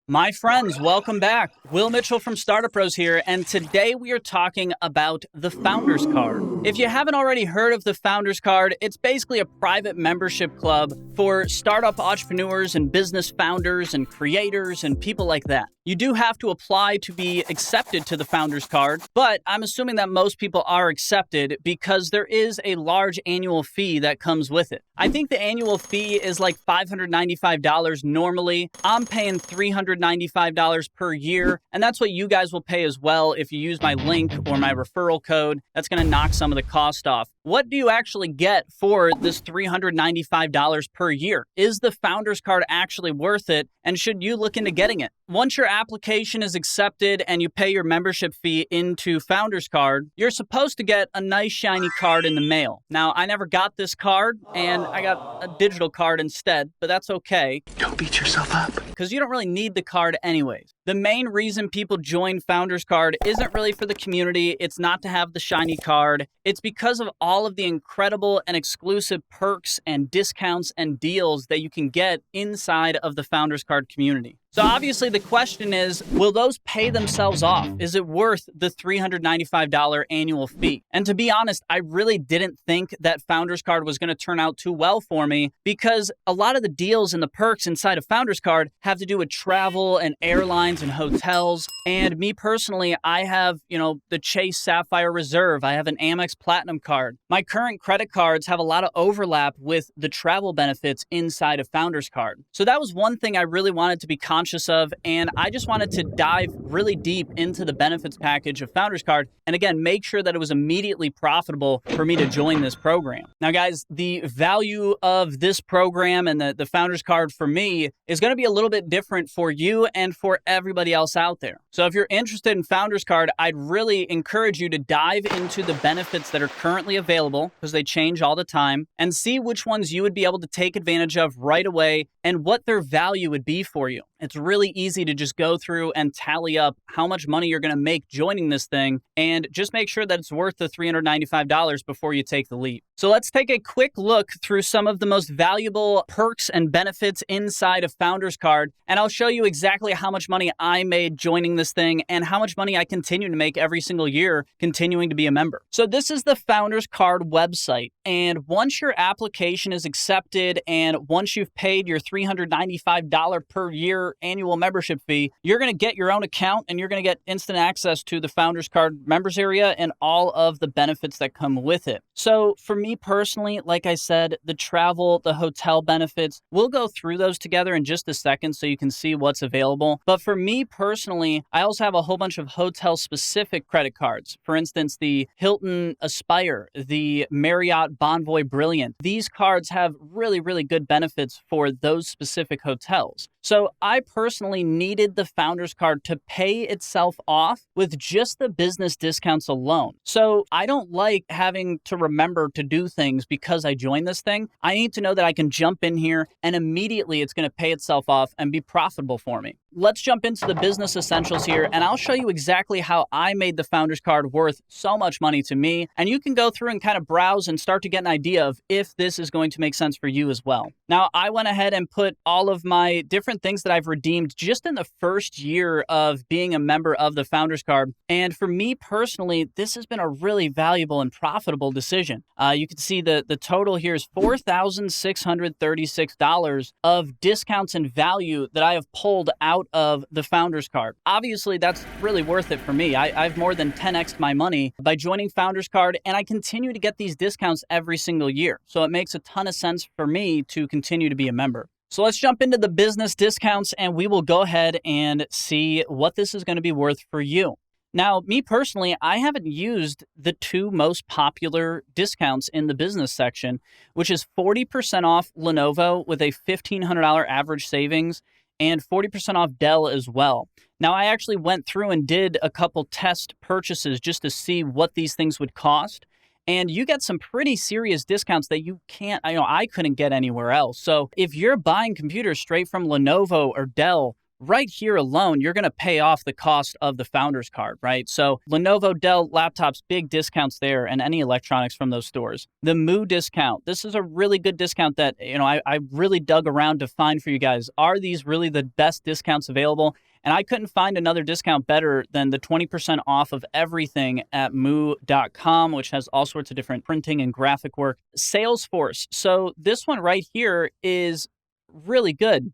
My friends, welcome back. Will Mitchell from StartupBros here, and today we are talking about the Founders Card. If you haven't already heard of the Founders Card, it's basically a private membership club for startup entrepreneurs and business founders and creators and people like that. You do have to apply to be accepted to the Founders Card, but I'm assuming that most people are accepted because there is a large annual fee that comes with it. I think the annual fee is like $595 normally. I'm paying $395 per year, and that's what you guys will pay as well if you use my link or my referral code. That's going to knock some of the cost off. What do you actually get for this $395 per year? Is the Founders Card actually worth it, and should you look into getting it? Once your application is accepted and you pay your membership fee into Founders Card, you're supposed to get a nice shiny card in the mail. Now, I never got this card, and I got a digital card instead, but that's okay. Don't beat yourself up. Because you don't really need the card anyways. The main reason people join Founders Card isn't really for the community. It's not to have the shiny card. It's because of all of the incredible and exclusive perks and discounts and deals that you can get inside of the Founders Card community. So obviously the question is, will those pay themselves off? Is it worth the $395 annual fee? And to be honest, I really didn't think that Founders Card was going to turn out too well for me because a lot of the deals and the perks inside of Founders Card have to do with travel and airlines and hotels. And me personally, I have, the Chase Sapphire Reserve. I have an Amex Platinum card. My current credit cards have a lot of overlap with the travel benefits inside of Founders Card. So that was one thing I really wanted to be conscious of, and I just wanted to dive really deep into the benefits package of Founders Card, and again, make sure that it was immediately profitable for me to join this program. Now, guys, the value of this program and the Founders Card for me is going to be a little bit different for you and for everybody else out there. So if you're interested in Founders Card, I'd really encourage you to dive into the benefits that are currently available, because they change all the time, and see which ones you would be able to take advantage of right away and what their value would be for you. It's really easy to just go through and tally up how much money you're going to make joining this thing, and just make sure that it's worth the $395 before you take the leap. So let's take a quick look through some of the most valuable perks and benefits inside of Founders Card, and I'll show you exactly how much money I made joining this thing and how much money I continue to make every single year continuing to be a member. So this is the Founders Card website, and once your application is accepted and once you've paid your $395 per year annual membership fee, you're going to get your own account and you're going to get instant access to the Founders Card members area and all of the benefits that come with it. So for me personally, like I said, the travel, the hotel benefits, we'll go through those together in just a second so you can see what's available. But for me personally, I also have a whole bunch of hotel specific credit cards. For instance, the Hilton Aspire, the Marriott Bonvoy Brilliant. These cards have really, really good benefits for those specific hotels. So I personally needed the Founders Card to pay itself off with just the business discounts alone. So I don't like having to remember to do things because I joined this thing. I need to know that I can jump in here and immediately it's going to pay itself off and be profitable for me. Let's jump into the business essentials here, and I'll show you exactly how I made the Founders Card worth so much money to me. And you can go through and kind of browse and start to get an idea of if this is going to make sense for you as well. Now, I went ahead and put all of my different things that I've redeemed just in the first year of being a member of the Founders Card. And for me personally, this has been a really valuable and profitable decision. You can see the total here is $4,636 of discounts and value that I have pulled out of the Founders Card. Obviously, that's really worth it for me. I've more than 10x'd my money by joining Founders Card, and I continue to get these discounts every single year. So it makes a ton of sense for me to continue to be a member. So let's jump into the business discounts, and we will go ahead and see what this is going to be worth for you. Now, me personally, I haven't used the two most popular discounts in the business section, which is 40% off Lenovo with a $1,500 average savings and 40% off Dell as well. Now, I actually went through and did a couple test purchases just to see what these things would cost. And you get some pretty serious discounts that you can't, I couldn't get anywhere else. So if you're buying computers straight from Lenovo or Dell, right here alone, you're going to pay off the cost of the Founders Card, right? So Lenovo, Dell laptops, big discounts there, and any electronics from those stores. The Moo discount, this is a really good discount that, I really dug around to find for you guys. Are these really the best discounts available? And I couldn't find another discount better than the 20% off of everything at moo.com, which has all sorts of different printing and graphic work. Salesforce. So this one right here is really good.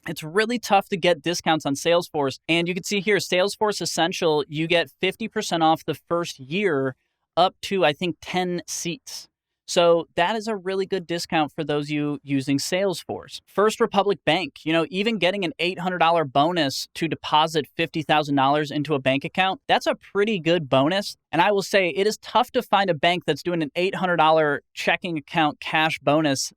It's really tough to get discounts on Salesforce. And you can see here, Salesforce Essential, you get 50% off the first year up to, I think, 10 seats. So that is a really good discount for those of you using Salesforce. First Republic Bank, even getting an $800 bonus to deposit $50,000 into a bank account, that's a pretty good bonus. And I will say it is tough to find a bank that's doing an $800 checking account cash bonus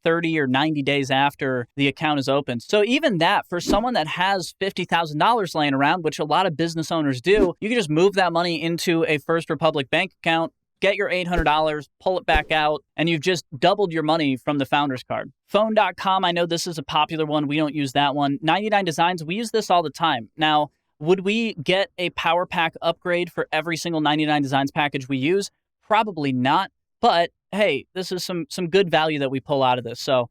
30 or 90 days after the account is open. So even that, for someone that has $50,000 laying around, which a lot of business owners do, you can just move that money into a First Republic bank account, get your $800, pull it back out, and you've just doubled your money from the Founders Card. Phone.com, I know this is a popular one. We don't use that one. 99 Designs, we use this all the time. Now, would we get a Power Pack upgrade for every single 99 Designs package we use? Probably not, but hey, this is some good value that we pull out of this. So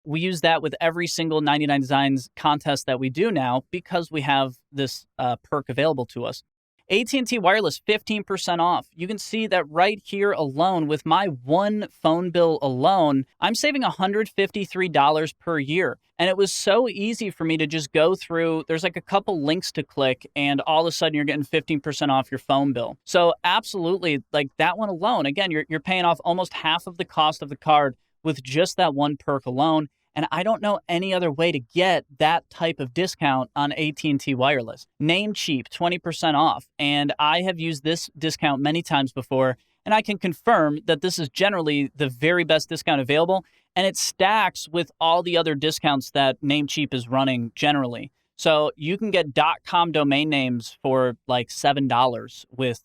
we use that with every single 99 Designs contest that we do now because we have this perk available to us. AT&T Wireless, 15% off. You can see that right here alone with my one phone bill alone, I'm saving $153 per year. And it was so easy for me to just go through. There's like a couple links to click and all of a sudden you're getting 15% off your phone bill. So absolutely, like that one alone, again, you're paying off almost half of the cost of the card with just that one perk alone. And I don't know any other way to get that type of discount on AT&T Wireless. Namecheap, 20% off. And I have used this discount many times before, and I can confirm that this is generally the very best discount available, and it stacks with all the other discounts that Namecheap is running generally. So you can get .com domain names for like $7 with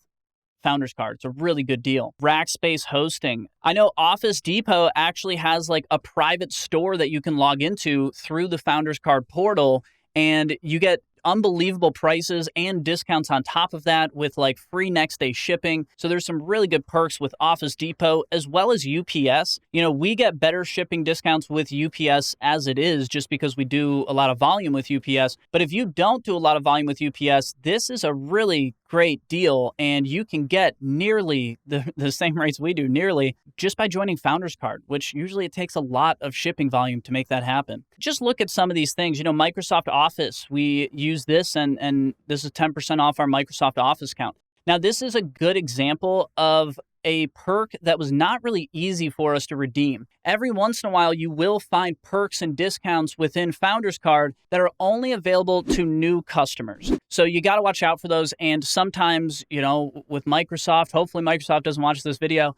Founders Card. It's a really good deal. Rackspace hosting. I know Office Depot actually has like a private store that you can log into through the Founders Card portal, and you get unbelievable prices and discounts on top of that with like free next day shipping. So there's some really good perks with Office Depot as well as UPS. We get better shipping discounts with UPS as it is just because we do a lot of volume with UPS. But if you don't do a lot of volume with UPS, this is a really great deal, and you can get nearly the same rates we do, nearly, just by joining Founders Card, which usually it takes a lot of shipping volume to make that happen. Just look at some of these things. Microsoft Office, we use this, and this is 10% off our Microsoft Office account. Now, this is a good example of a perk that was not really easy for us to redeem. Every once in a while, you will find perks and discounts within Founders Card that are only available to new customers. So you got to watch out for those. And sometimes, with Microsoft, hopefully Microsoft doesn't watch this video,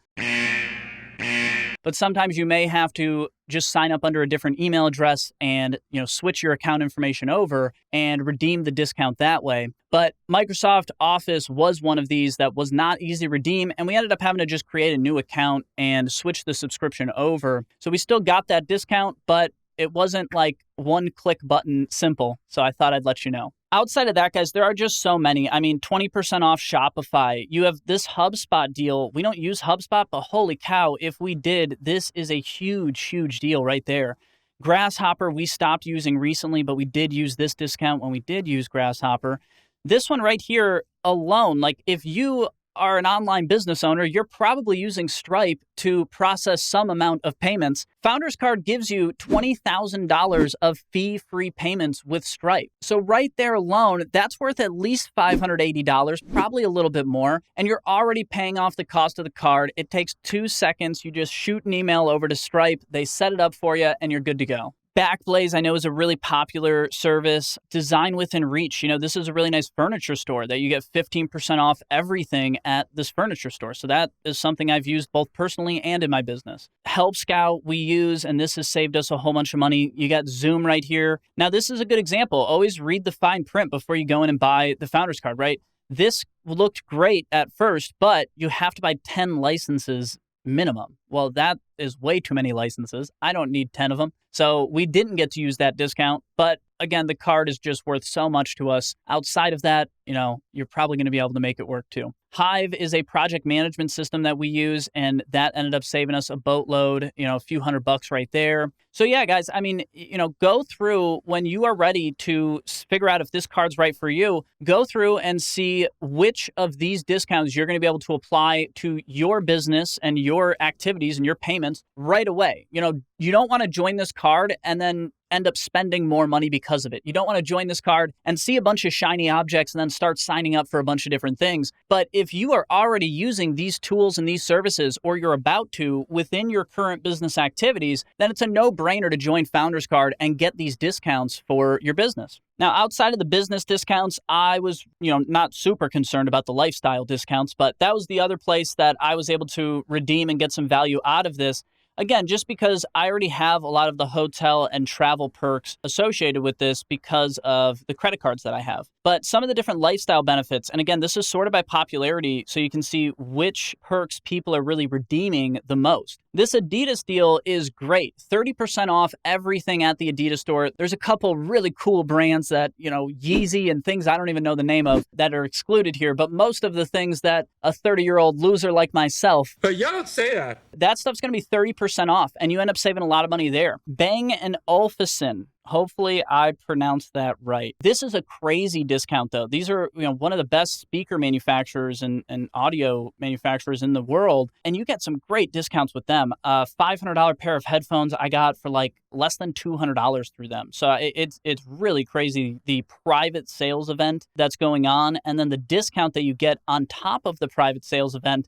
but sometimes you may have to just sign up under a different email address and, switch your account information over and redeem the discount that way. But Microsoft Office was one of these that was not easy to redeem, and we ended up having to just create a new account and switch the subscription over. So we still got that discount, but it wasn't like one click button simple. So I thought I'd let you know. Outside of that, guys, there are just so many. 20% off Shopify. You have this HubSpot deal. We don't use HubSpot, but holy cow, if we did, this is a huge, huge deal right there. Grasshopper, we stopped using recently, but we did use this discount when we did use Grasshopper. This one right here alone, like if you are an online business owner, you're probably using Stripe to process some amount of payments. Founders Card gives you $20,000 of fee-free payments with Stripe. So right there alone, that's worth at least $580, probably a little bit more, and you're already paying off the cost of the card. It takes 2 seconds. You just shoot an email over to Stripe, they set it up for you, and you're good to go. Backblaze, I know, is a really popular service. Design Within Reach. This is a really nice furniture store that you get 15% off everything at this furniture store. So that is something I've used both personally and in my business. Help Scout we use, and this has saved us a whole bunch of money. You got Zoom right here. Now, this is a good example. Always read the fine print before you go in and buy the Founders Card, right? This looked great at first, but you have to buy 10 licenses minimum. well, that is way too many licenses. I don't need 10 of them. So we didn't get to use that discount. But again, the card is just worth so much to us. Outside of that, you're probably going to be able to make it work too. Hive is a project management system that we use, and that ended up saving us a boatload, a few $100 right there. So yeah, guys, go through when you are ready to figure out if this card's right for you, go through and see which of these discounts you're going to be able to apply to your business and your activities and your payments right away. You don't want to join this card and then end up spending more money because of it. You don't want to join this card and see a bunch of shiny objects and then start signing up for a bunch of different things. But if you are already using these tools and these services, or you're about to within your current business activities, then it's a no-brainer to join FoundersCard and get these discounts for your business. Now, outside of the business discounts, I was, not super concerned about the lifestyle discounts, but that was the other place that I was able to redeem and get some value out of this. Again, just because I already have a lot of the hotel and travel perks associated with this because of the credit cards that I have. But some of the different lifestyle benefits, and again, this is sorted by popularity, so you can see which perks people are really redeeming the most. This Adidas deal is great. 30% off everything at the Adidas store. There's a couple really cool brands that, Yeezy and things I don't even know the name of that are excluded here, but most of the things that a 30-year-old loser like myself. But you don't say that. That stuff's going to be 30% off, and you end up saving a lot of money there. Bang & Olufsen. Hopefully I pronounced that right. This is a crazy discount though. These are, one of the best speaker manufacturers and audio manufacturers in the world. And you get some great discounts with them. $500 pair of headphones I got for like less than $200 through them. So it's really crazy. The private sales event that's going on, and then the discount that you get on top of the private sales event.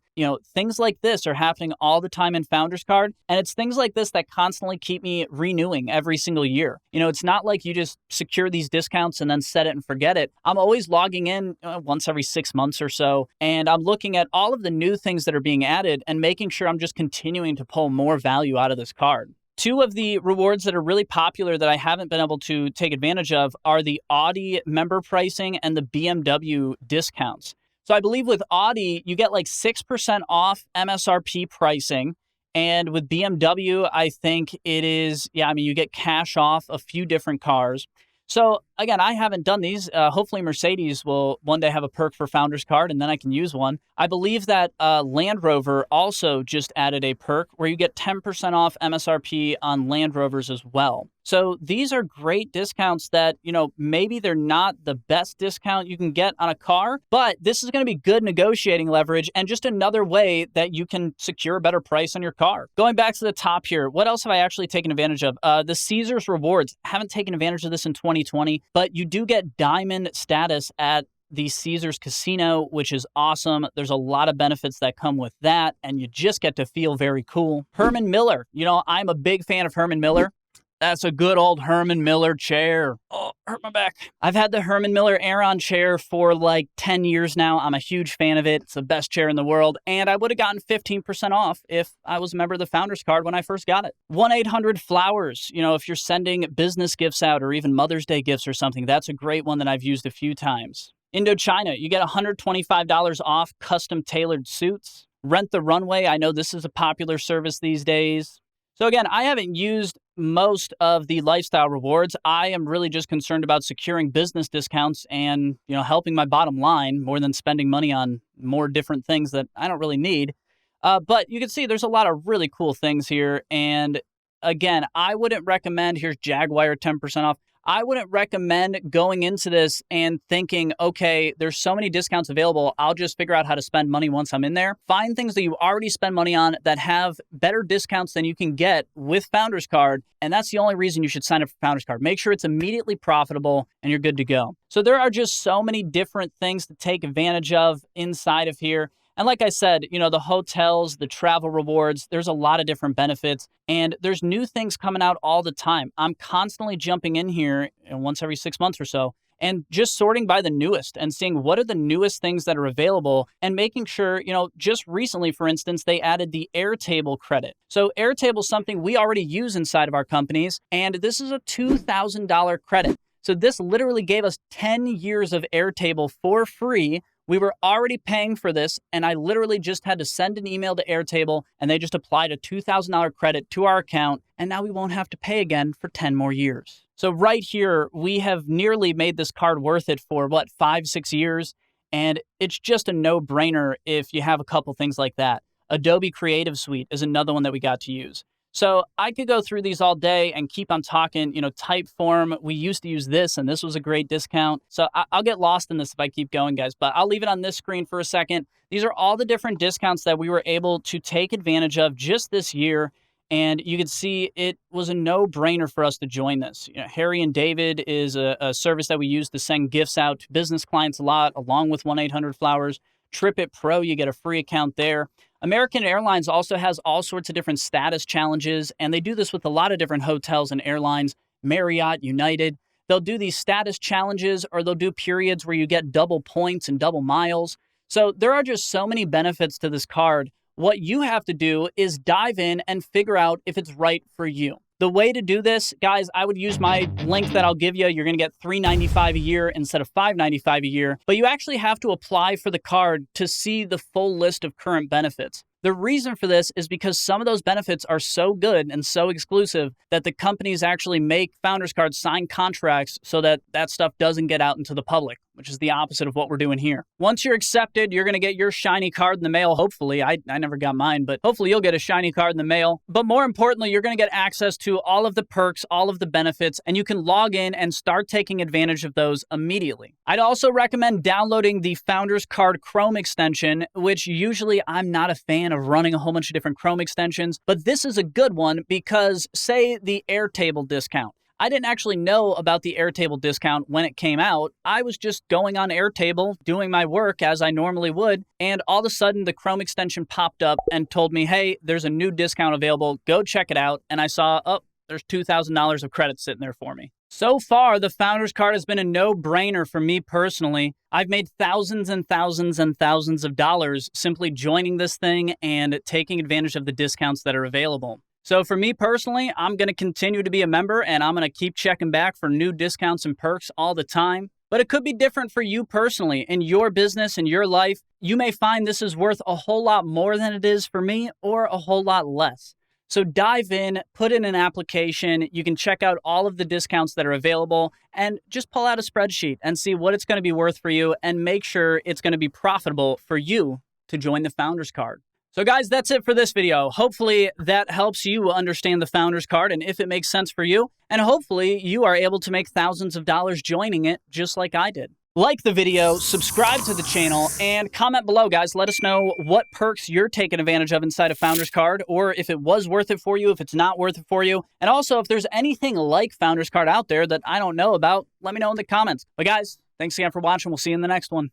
Things like this are happening all the time in FoundersCard. And it's things like this that constantly keep me renewing every single year. It's not like you just secure these discounts and then set it and forget it. I'm always logging in once every 6 months or so, and I'm looking at all of the new things that are being added and making sure I'm just continuing to pull more value out of this card. Two of the rewards that are really popular that I haven't been able to take advantage of are the Audi member pricing and the BMW discounts. So I believe with Audi, you get like 6% off MSRP pricing. And with BMW, I think it is, you get cash off a few different cars. So again, I haven't done these. Hopefully Mercedes will one day have a perk for FoundersCard, and then I can use one. I believe that Land Rover also just added a perk where you get 10% off MSRP on Land Rovers as well. So these are great discounts that, maybe they're not the best discount you can get on a car, but this is going to be good negotiating leverage and just another way that you can secure a better price on your car. Going back to the top here, what else have I actually taken advantage of? The Caesars rewards. Haven't taken advantage of this in 2020, but you do get diamond status at the Caesars Casino, which is awesome. There's a lot of benefits that come with that, and you just get to feel very cool. Herman Miller. I'm a big fan of Herman Miller. That's a good old Herman Miller chair. Oh, hurt my back. I've had the Herman Miller Aeron chair for like 10 years now. I'm a huge fan of it. It's the best chair in the world. And I would have gotten 15% off if I was a member of the Founders Card when I first got it. 1-800-Flowers. If you're sending business gifts out or even Mother's Day gifts or something, that's a great one that I've used a few times. Indochina, you get $125 off custom tailored suits. Rent the Runway. I know this is a popular service these days. So again, I haven't used most of the lifestyle rewards. I am really just concerned about securing business discounts and, helping my bottom line more than spending money on more different things that I don't really need. But you can see there's a lot of really cool things here. And again, I wouldn't recommend, here's Jaguar 10% off. I wouldn't recommend going into this and thinking, okay, there's so many discounts available, I'll just figure out how to spend money once I'm in there. Find things that you already spend money on that have better discounts than you can get with Founders Card, and that's the only reason you should sign up for Founders Card. Make sure it's immediately profitable and you're good to go. So there are just so many different things to take advantage of inside of here. And like I said, the hotels, the travel rewards, there's a lot of different benefits, and there's new things coming out all the time. I'm constantly jumping in here once every 6 months or so and just sorting by the newest and seeing what are the newest things that are available and making sure, just recently, for instance, they added the Airtable credit. So Airtable is something we already use inside of our companies, and this is a $2,000 credit. So this literally gave us 10 years of Airtable for free We were already paying for this, and I literally just had to send an email to Airtable, and they just applied a $2,000 credit to our account, and now we won't have to pay again for 10 more years. So right here, we have nearly made this card worth it for, 5-6 years, and it's just a no-brainer if you have a couple things like that. Adobe Creative Suite is another one that we got to use. So I could go through these all day and keep on talking, Typeform. We used to use this, and this was a great discount. So I'll get lost in this if I keep going, guys, but I'll leave it on this screen for a second. These are all the different discounts that we were able to take advantage of just this year. And you can see it was a no-brainer for us to join this. Harry and David is a service that we use to send gifts out to business clients a lot, along with 1-800-Flowers. TripIt Pro, you get a free account there. American Airlines also has all sorts of different status challenges, and they do this with a lot of different hotels and airlines. Marriott, United, they'll do these status challenges, or they'll do periods where you get double points and double miles. So there are just so many benefits to this card. What you have to do is dive in and figure out if it's right for you. The way to do this, guys, I would use my link that I'll give you. You're going to get $3.95 a year instead of $5.95 a year, but you actually have to apply for the card to see the full list of current benefits. The reason for this is because some of those benefits are so good and so exclusive that the companies actually make Founders Cards sign contracts so that that stuff doesn't get out into the public, which is the opposite of what we're doing here. Once you're accepted, you're going to get your shiny card in the mail, hopefully. I never got mine, but hopefully you'll get a shiny card in the mail. But more importantly, you're going to get access to all of the perks, all of the benefits, and you can log in and start taking advantage of those immediately. I'd also recommend downloading the Founders Card Chrome extension, which usually I'm not a fan of running a whole bunch of different Chrome extensions, but this is a good one because, say, the Airtable discount. I didn't actually know about the Airtable discount when it came out. I was just going on Airtable, doing my work as I normally would, and all of a sudden the Chrome extension popped up and told me, hey, there's a new discount available, go check it out, and I saw, oh, there's $2,000 of credit sitting there for me. So far, the Founders Card has been a no-brainer for me personally. I've made thousands and thousands and thousands of dollars simply joining this thing and taking advantage of the discounts that are available. So for me personally, I'm going to continue to be a member, and I'm going to keep checking back for new discounts and perks all the time. But it could be different for you personally in your business, in your life. You may find this is worth a whole lot more than it is for me, or a whole lot less. So dive in, put in an application. You can check out all of the discounts that are available and just pull out a spreadsheet and see what it's going to be worth for you and make sure it's going to be profitable for you to join the Founders Card. So guys, that's it for this video. Hopefully that helps you understand the Founders Card and if it makes sense for you. And hopefully you are able to make thousands of dollars joining it just like I did. Like the video, subscribe to the channel, and comment below, guys. Let us know what perks you're taking advantage of inside of Founders Card, or if it was worth it for you, if it's not worth it for you. And also, if there's anything like Founders Card out there that I don't know about, let me know in the comments. But guys, thanks again for watching. We'll see you in the next one.